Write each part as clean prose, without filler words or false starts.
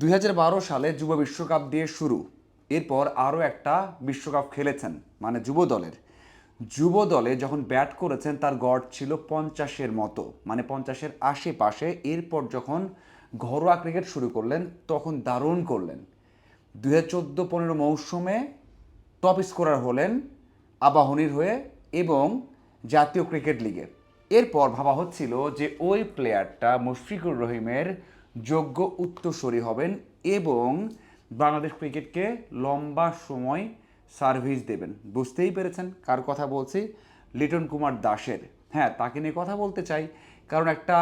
2012 সালে যুব বিশ্বকাপ দিয়ে শুরু। এরপর আরও একটা বিশ্বকাপ খেলেছেন, মানে যুব দলে যখন ব্যাট করেছেন তার গড় ছিল 50-এর মতো, মানে 50-এর আশেপাশে। এরপর যখন ঘরোয়া ক্রিকেট শুরু করলেন তখন দারুণ করলেন। 2014-15 মৌসুমে টপ স্কোরার হলেন আবাহনীর হয়ে এবং জাতীয় ক্রিকেট লিগে। এরপর ভাবা হচ্ছিল যে ওই প্লেয়ারটা মুশফিকুর রহিমের যোগ্য উত্তরসূরি হবেন এবং বাংলাদেশ ক্রিকেটকে লম্বা সময় সার্ভিস দেবেন। বুঝতেই পেরেছেন কার কথা বলছি? লিটন কুমার দাসের। হ্যাঁ, তাকে নিয়ে কথা বলতে চাই, কারণ একটা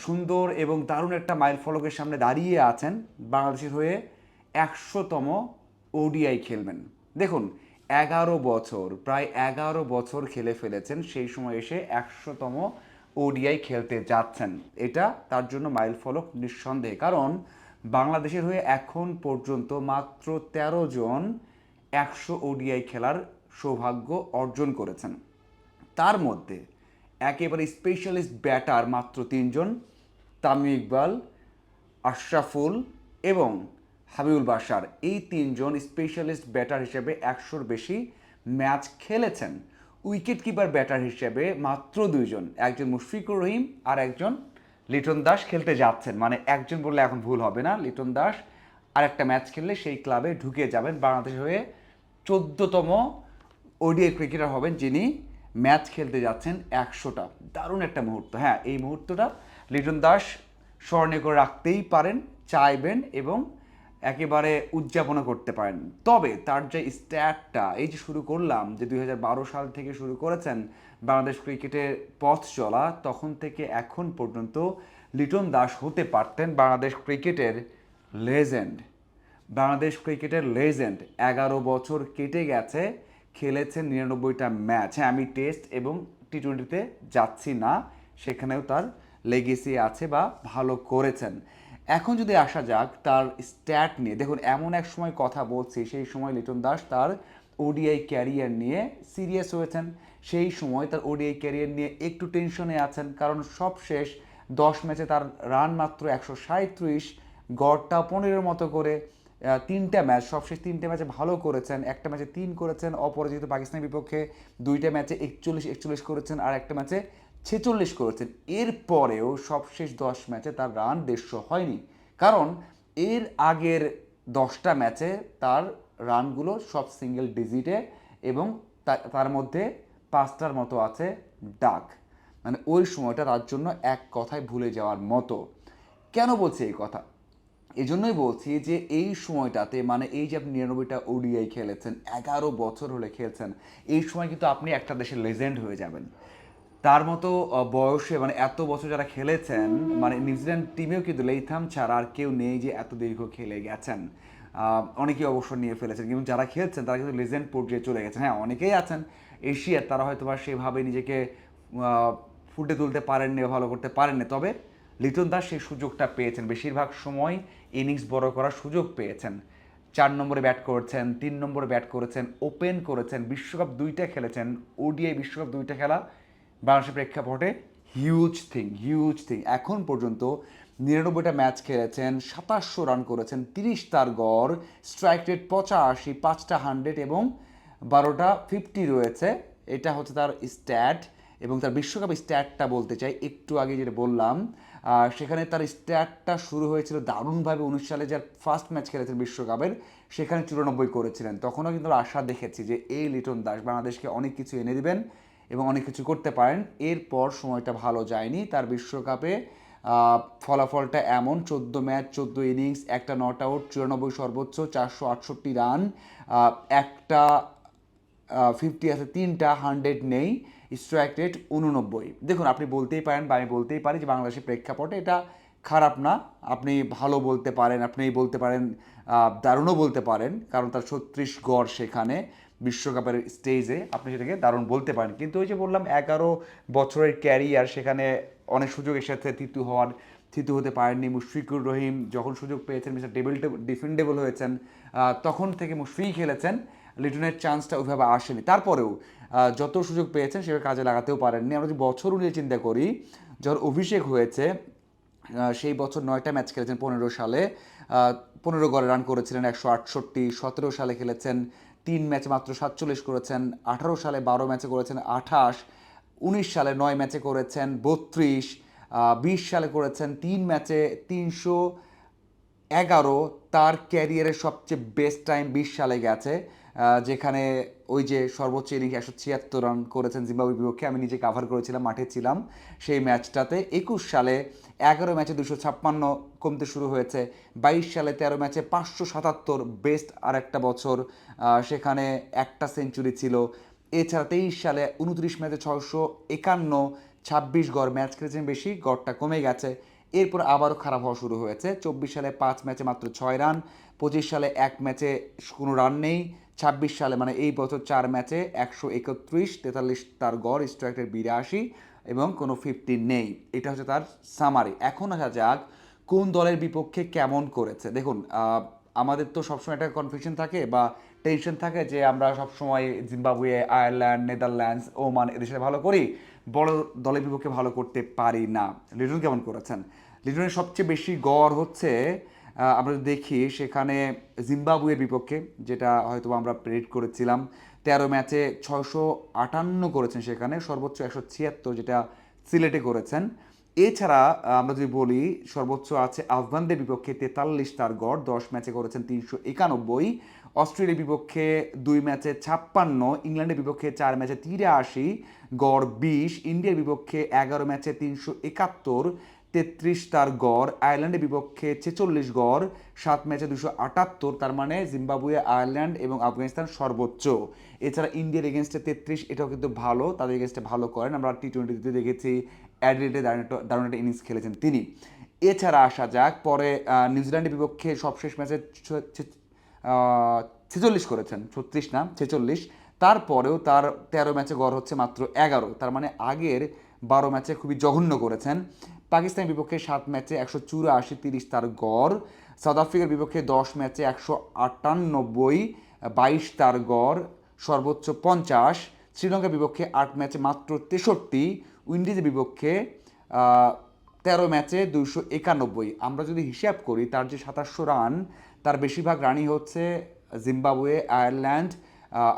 সুন্দর এবং দারুণ একটা মাইল ফলকের সামনে দাঁড়িয়ে আছেন। বাংলাদেশের হয়ে 100তম ওডিআই খেলবেন। দেখুন, 11 বছর, প্রায় 11 বছর খেলে ফেলেছেন, সেই সময় এসে 100তম ওডিআই খেলতে যাচ্ছেন। এটা তার জন্য মাইল ফলক নিঃসন্দেহে, কারণ বাংলাদেশের হয়ে এখন পর্যন্ত মাত্র 13 জন 100 ওডিআই খেলার সৌভাগ্য অর্জন করেছেন। তার মধ্যে একেবারে স্পেশালিস্ট ব্যাটার মাত্র 3 জন: তামিম ইকবাল, আশরাফুল এবং হাবিবুল বাশার। এই 3 জন স্পেশালিস্ট ব্যাটার হিসেবে 100-র বেশি ম্যাচ খেলেছেন। উইকেট কিপার ব্যাটার হিসেবে মাত্র 2 জন, একজন মুশফিকুর রহিম আর একজন লিটন দাস খেলতে যাচ্ছেন। মানে একজন বললে এখন ভুল হবে না, লিটন দাস আর একটা ম্যাচ খেললে সেই ক্লাবে ঢুকে যাবেন। বাংলাদেশ হয়ে 14তম ওডিআই ক্রিকেটার হবেন যিনি ম্যাচ খেলতে যাচ্ছেন 100টা। দারুণ একটা মুহূর্ত। হ্যাঁ, এই মুহূর্তটা লিটন দাস স্মরণে করে রাখতেই পারেন, চাইবেন এবং একেবারে উদযাপনা করতে পারেন। তবে তার যে স্ট্যাটটা, এই যে শুরু করলাম যে 2012 সাল থেকে শুরু করেছেন বাংলাদেশ ক্রিকেটের পথ চলা, তখন থেকে এখন পর্যন্ত লিটন দাস হতে পারতেন বাংলাদেশ ক্রিকেটের লেজেন্ড। বাংলাদেশ ক্রিকেটের লেজেন্ড। 11 বছর কেটে গেছে, খেলেছেন 99টা ম্যাচ। হ্যাঁ, আমি টেস্ট এবং টি-20তে যাচ্ছি না, সেখানেও তার লেগেসি আছে বা ভালো করেছেন। এখন যদি আসা যাক তার স্ট্যাট নিয়ে, দেখুন এমন এক সময় কথা বলছি, সেই সময় লিটন দাস তার ওডিআই ক্যারিয়ার নিয়ে সিরিয়াস হয়েছেন। সেই সময় তার ওডিআই ক্যারিয়ার নিয়ে একটু টেনশনে আছেন, কারণ সব শেষ 10 ম্যাচে তার রান মাত্র 137, গড়টা 15-এর মতো করে। 3টা ম্যাচ, সবশেষ 3টে ম্যাচে ভালো করেছেন। একটা ম্যাচে 3 করেছেন অপরাজিত পাকিস্তানের বিপক্ষে, 2টা ম্যাচে 41 করেছেন আর একটা ম্যাচে 46 করেছেন। এরপরেও সবশেষ 10 ম্যাচে তার রান 150 হয়নি, কারণ এর আগের 10টা ম্যাচে তার রানগুলো সব সিঙ্গেল ডিজিটে এবং তার মধ্যে 5টার মতো আছে ডাক। মানে ওই সময়টা তার জন্য এক কথায় ভুলে যাওয়ার মতো। কেন বলছি এই কথা? এই জন্যই বলছি যে এই সময়টাতে, মানে এই যে আপনি 99টা ওডিআই খেলেছেন, 11 বছর হলে খেলছেন, এই সময় কিন্তু আপনি একটা দেশের লেজেন্ড হয়ে যাবেন। তার মতো বয়সে, মানে এত বছর যারা খেলেছেন, মানে নিউজিল্যান্ড টিমেও কিন্তু লেইথাম ছাড়া আর কেউ নেই যে এত দীর্ঘ খেলে গেছেন। অনেকেই অবসর নিয়ে ফেলেছেন, কিন্তু যারা খেলছেন তারা কিন্তু লেজেন্ড পর্যায়ে চলে গেছেন। হ্যাঁ, অনেকেই আছেন এশিয়ার, তারা হয়তো বা সেভাবে নিজেকে ফুটে তুলতে পারেননি, ভালো করতে পারেননি। তবে লিটন দাস সেই সুযোগটা পেয়েছেন, বেশিরভাগ সময় ইনিংস বড় করার সুযোগ পেয়েছেন। 4 নম্বরে ব্যাট করেছেন, 3 নম্বরে ব্যাট করেছেন, ওপেন করেছেন, বিশ্বকাপ 2টা খেলেছেন। ওডিআই বিশ্বকাপ 2টা খেলা বাংলাদেশের প্রেক্ষাপটে হিউজ থিং। এখন পর্যন্ত 99টা ম্যাচ খেলেছেন, 2700 রান করেছেন, 30 তার গড়, স্ট্রাইক রেট 85, 5টা 100 এবং 12টা 50 রয়েছে। এটা হচ্ছে তার স্ট্যাট। এবং তার বিশ্বকাপ স্ট্যাটটা বলতে চাই, একটু আগে যেটা বললাম, সেখানে তার স্ট্যাটটা শুরু হয়েছিল দারুণভাবে। 19 সালে যার ফার্স্ট ম্যাচ খেলেছেন বিশ্বকাপের, সেখানে 94 করেছিলেন। তখনও কিন্তু আশা দেখেছি যে এই লিটন দাস বাংলাদেশকে অনেক কিছু এনে দিবেন এবং অনেক কিছু করতে পারেন। এরপর সময়টা ভালো যায়নি তার বিশ্বকাপে। ফলাফলটা এমন: 14 ম্যাচ, 14 ইনিংস, একটা নট আউট, 94 সর্বোচ্চ, 468 রান, একটা 50 আছে, 3টা 100 নেই, স্ট্রাইক রেট 89। দেখুন, আপনি বলতেই পারেন বা আমি বলতেই পারি যে বাংলাদেশের প্রেক্ষাপটে এটা খারাপ না। আপনি ভালো বলতে পারেন, আপনি বলতে পারেন দারুণও বলতে পারেন, কারণ তার 36 গড় সেখানে বিশ্বকাপের স্টেজে, আপনি সেটাকে দারুণ বলতে পারেন। কিন্তু ওই যে বললাম 11 বছরের ক্যারিয়ার, সেখানে অনেক সুযোগ এসেছে থিতু হতে পারেননি। মুশফিকুর রহিম যখন সুযোগ পেয়েছেন, মিস্টার ডিফেন্ডেবল হয়েছেন, তখন থেকে মুশফিক খেলেছেন। লিটনের চান্সটা ওইভাবে আসেনি। তারপরেও যত সুযোগ পেয়েছেন সেভাবে কাজে লাগাতেও পারেননি। আমরা যদি বছর নিয়ে চিন্তা করি, যখন অভিষেক হয়েছে সেই বছর 9টা ম্যাচ খেলেছেন 15 সালে, 15 গড়ে রান করেছিলেন 168, 17 সালে খেলেছেন 3 ম্যাচে মাত্র 47 করেছেন, 18 সালে 12 ম্যাচে করেছেন 28, 19 সালে 9 ম্যাচে করেছেন 32, 20 সালে করেছেন 3 ম্যাচে 311। তার ক্যারিয়ারের সবচেয়ে বেস্ট টাইম 20 সালে গেছে, যেখানে ওই যে সর্বোচ্চ ইনিংস 176 রান করেছেন জিম্বাবুয়ের বিপক্ষে। আমি নিজে কাভার করেছিলাম, মাঠে ছিলাম সেই ম্যাচটাতে। 21 সালে 11 ম্যাচে 256 কমতে শুরু হয়েছে। 22 সালে 13 ম্যাচে 577, বেস্ট আর একটা বছর, সেখানে একটা সেঞ্চুরি ছিল। এছাড়া 23 সালে 29 ম্যাচে 651, 26 গড়, ম্যাচ খেলেছেন বেশি, গড়টা কমে গেছে। এরপর আবারও খারাপ হওয়া শুরু হয়েছে। 24 সালে 5 ম্যাচে মাত্র 6 রান, 25 সালে 1 ম্যাচে কোনো রান নেই, 26 সালে মানে এই বছর 4 ম্যাচে 131, 43 তার গড়, স্ট্রাইক রেট 82 এবং কোনো 50 নেই। এটা হচ্ছে তার সামারি। এখন আসা যাক কোন দলের বিপক্ষে কেমন করেছে। দেখুন, আমাদের তো সবসময় একটা কনফিউশন থাকে বা টেনশন থাকে যে আমরা সবসময় জিম্বাবুয়ে, আয়ারল্যান্ড, নেদারল্যান্ডস, ওমান এদের সাথে ভালো করি, বড় দলের বিপক্ষে ভালো করতে পারি না। লিটন কেমন করেছেন? লিটনের সবচেয়ে বেশি গড় হচ্ছে, আমরা যদি দেখি সেখানে জিম্বাবুয়ের বিপক্ষে, যেটা হয়তো আমরা প্রেডিক্ট করেছিলাম, 13 ম্যাচে 658 করেছেন, সেখানে সর্বোচ্চ 176 যেটা সিলেটে করেছেন। এছাড়া আমরা যদি বলি সর্বোচ্চ আছে আফগানদের বিপক্ষে 43 তার গড়, 10 ম্যাচে করেছেন 391। অস্ট্রেলিয়ার বিপক্ষে 2 ম্যাচে 56, ইংল্যান্ডের বিপক্ষে 4 ম্যাচে 83, গড় 20, ইন্ডিয়ার বিপক্ষে 11 ম্যাচে 371, 33 তার গড়, আয়ারল্যান্ডের বিপক্ষে 46 গড়, 7 ম্যাচে 278, তার মানে জিম্বাবুয়ে, আয়ারল্যান্ড এবং আফগানিস্তান সর্বোচ্চ। এছাড়া ইন্ডিয়ার এগেনস্টে 33, এটাও কিন্তু ভালো, তাদের এগেনস্টে ভালো করেন, আমরা T20-তে দেখেছি। অ্যাডিলেডে দারুণ একটা ইনিংস খেলেছেন তিনি। এছাড়া আসা যাক পরে নিউজিল্যান্ডের বিপক্ষে সবশেষ ম্যাচে 46 করেছেন, 36 না 46। তারপরেও তার 13 ম্যাচে গড় হচ্ছে মাত্র 11, তার মানে আগের 12 ম্যাচে খুবই জঘন্য করেছেন। পাকিস্তানের বিপক্ষে 7 ম্যাচে 184, 30 তার গড়। সাউথ আফ্রিকার বিপক্ষে 10 ম্যাচে 198, 22 তার গড়, সর্বোচ্চ 50। শ্রীলঙ্কার বিপক্ষে 8 ম্যাচে মাত্র 63, উইন্ডিজের বিপক্ষে 13 ম্যাচে 291। আমরা যদি হিসাব করি তার যে 2700 রান, তার বেশিরভাগ রানই হচ্ছে জিম্বাবুয়ে, আয়ারল্যান্ড,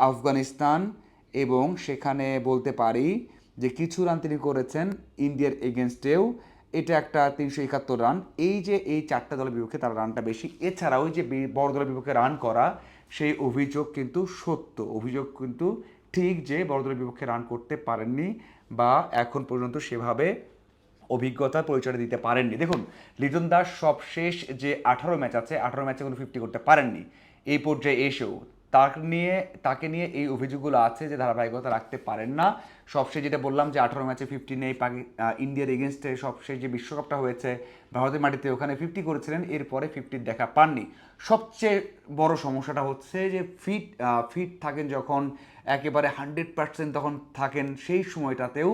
আফগানিস্তান, এবং সেখানে বলতে পারি যে কিছু রান তিনি করেছেন ইন্ডিয়ার এগেনস্টেও। এটা একটা 371 রান। এই যে এই 4টা দলের বিপক্ষে তার রানটা বেশি। এছাড়াও যে বড় দলের বিপক্ষে রান করা, সেই অভিযোগ কিন্তু সত্য, অভিযোগ কিন্তু ঠিক যে বড় দলের বিপক্ষে রান করতে পারেননি বা এখন পর্যন্ত সেভাবে অভিজ্ঞতার পরিচয় দিতে পারেননি। দেখুন, লিটন দাস সবশেষ যে 18 ম্যাচ আছে, 18 ম্যাচে কোনো 50 করতে পারেননি এই পর্যায়ে এসেও। তাকে নিয়ে এই অভিযোগগুলো আছে যে ধারাবাহিকতা রাখতে পারেন না। সবশেষ যেটা বললাম যে 18 ম্যাচে 50 নেই। ইন্ডিয়ার এগেনস্টে সবশেষ যে বিশ্বকাপটা হয়েছে ভারতের মাটিতে, ওখানে 50 করেছিলেন, এরপরে 50 দেখা পাননি। সবচেয়ে বড় সমস্যাটা হচ্ছে যে ফিট থাকেন যখন, একেবারে 100% তখন থাকেন, সেই সময়টাতেও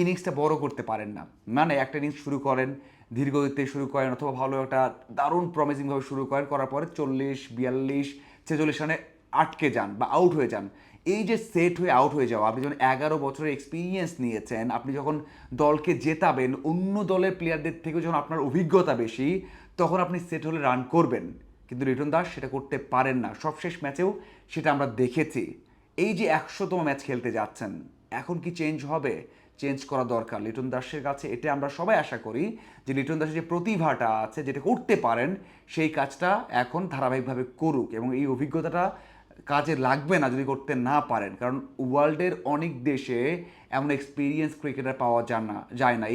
ইনিংসটা বড় করতে পারেন না। মানে একটা ইনিংস শুরু করেন, ধীরগতিতে শুরু করেন অথবা ভালো একটা দারুণ প্রমিসিংভাবে শুরু করার পরে 40, 42, 46 রানে আটকে যান বা আউট হয়ে যান। এই যে সেট হয়ে আউট হয়ে যাওয়া, আপনি যখন 11 বছরের এক্সপিরিয়েন্স নিয়েছেন, আপনি যখন দলকে জেতাবেন, অন্য দলের প্লেয়ারদের থেকেও যখন আপনার অভিজ্ঞতা বেশি, তখন আপনি সেট হলে রান করবেন। কিন্তু লিটন দাস সেটা করতে পারেন না। সবশেষ ম্যাচেও সেটা আমরা দেখেছি। এই যে 100তম ম্যাচ খেলতে যাচ্ছেন, এখন কি চেঞ্জ হবে? চেঞ্জ করা দরকার লিটন দাসের কাছে। এটা আমরা সবাই আশা করি যে লিটন দাসের যে প্রতিভাটা আছে, যেটা করতে পারেন, সেই কাজটা এখন ধারাবাহিকভাবে করুক, এবং এই অভিজ্ঞতাটা কাজে লাগবে না যদি করতে না পারেন। কারণ ওয়ার্ল্ডের অনেক দেশে এমন এক্সপিরিয়েন্স ক্রিকেটার পাওয়া যায় না।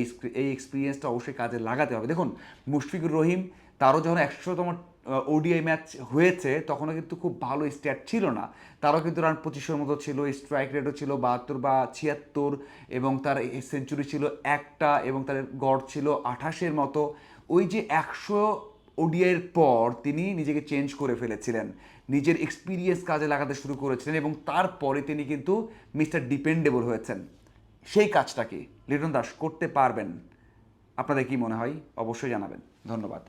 এই এক্সপিরিয়েন্সটা অবশ্যই কাজে লাগাতে হবে। দেখুন, মুশফিকুর রহিম, তারও যখন 100তম ওডিআই ম্যাচ হয়েছে, তখনও কিন্তু খুব ভালো স্ট্যাট ছিল না। তারও কিন্তু রান 2500 মতো ছিল, স্ট্রাইক রেটও ছিল 72 বা 76, এবং তার সেঞ্চুরি ছিল একটা, এবং তার গড় ছিল 28-এর মতো। ওই যে 100 ওডিআইয়ের পর তিনি নিজেকে চেঞ্জ করে ফেলেছিলেন, নিজের এক্সপিরিয়েন্স কাজে লাগাতে শুরু করেছিলেন, এবং তারপরে তিনি কিন্তু মিস্টার ডিপেন্ডেবল হয়েছেন। সেই কাজটা কি লিটন দাস করতে পারবেন? আপনাদের কি মনে হয়? অবশ্যই জানাবেন। ধন্যবাদ।